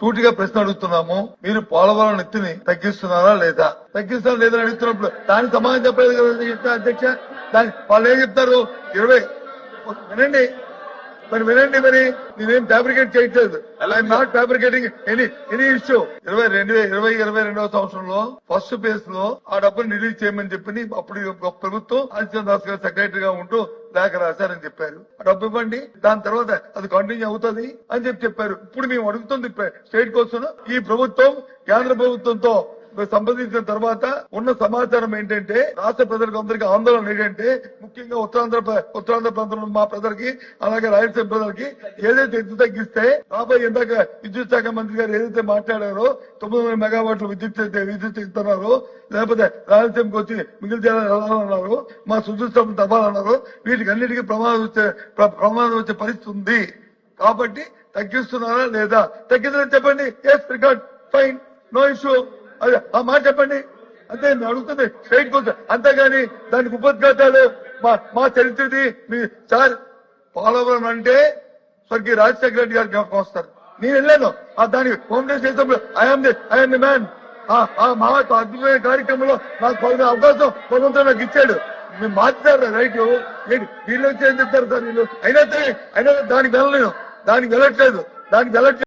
సూటిగా ప్రశ్న అడుగుతున్నాము. మీరు పోలవరం ఎత్తుని తగ్గిస్తున్నారా లేదా, తగ్గిస్తారా లేదా అడుగుతున్నప్పుడు దానికి సమాధానం చెప్పలేదు కదా అధ్యక్ష. దానికి వాళ్ళు ఏం చెప్తారు, 20 వినండి మరి నేనేం ఫ్యాబ్రికేట్ చేయట్లేదు. I'm not fabricating any issue. 22వ సంవత్సరంలో ఫస్ట్ ఫేజ్ లో ఆ డబ్బులు రిలీజ్ చేయమని చెప్పి అప్పుడు ప్రభుత్వం ఆదిత్య దాస్ గారు సెక్రటరీగా ఉంటూ లేఖ రాశారని చెప్పారు. ఆ డబ్బు ఇవ్వండి, దాని తర్వాత అది కంటిన్యూ అవుతుంది అని చెప్పారు. ఇప్పుడు మేము అడుగుతుంది స్టేట్ కోసం, ఈ ప్రభుత్వం కేంద్ర ప్రభుత్వంతో సంప్రదించిన తర్వాత ఉన్న సమాచారం ఏంటంటే, రాష్ట్ర ప్రజలకు అందరికీ ఆందోళన ఏంటంటే, ముఖ్యంగా ఉత్తరాంధ్ర ప్రాంతంలో మా ప్రజలకి, అలాగే రాయలసీమ ప్రజలకి ఏదైతే ఎత్తు తగ్గిస్తే రాబోయే ఇందాక విద్యుత్ శాఖ మంత్రి గారు ఏదైతే మాట్లాడారో 900 మెగావాట్ల విద్యుత్ ఇస్తున్నారో, లేకపోతే రాయలసీమకి వచ్చి మిగిలిన జిల్లాలు వెళ్ళాలన్నారు, మా సుదృష్టం తవ్వాలన్నారు, వీటికి అన్నిటికీ ప్రమాదం వచ్చే పరిస్థితి ఉంది. కాబట్టి తగ్గిస్తున్నారా లేదా, తగ్గిందని చెప్పండి. Yes record fine, no issue. అదే ఆ మాట చెప్పండి అంతే నేను అడుగుతుంది స్ట్రైట్ కోసం. అంతేగాని దానికి ఉపద్ఘాతాలు మా చరిత్రది సార్. పోలవరం అంటే స్వర్గీయ రాజశేఖర రెడ్డి గారు జ్ఞాపకం వస్తారు. నేను వెళ్ళాను దానికి హోమ్ మినిస్టర్ చేసినప్పుడు ఐఎమ్ ది మ్యాన్. మా అద్భుతమైన కార్యక్రమంలో నాకు అవకాశం భగవంతుడు నాకు ఇచ్చాడు. మీరు మార్చారు రైట్. వీళ్ళు వచ్చి ఏం చెప్తారు సార్ వీళ్ళు. అయినా దానికి వెళ్ళట్లేదు.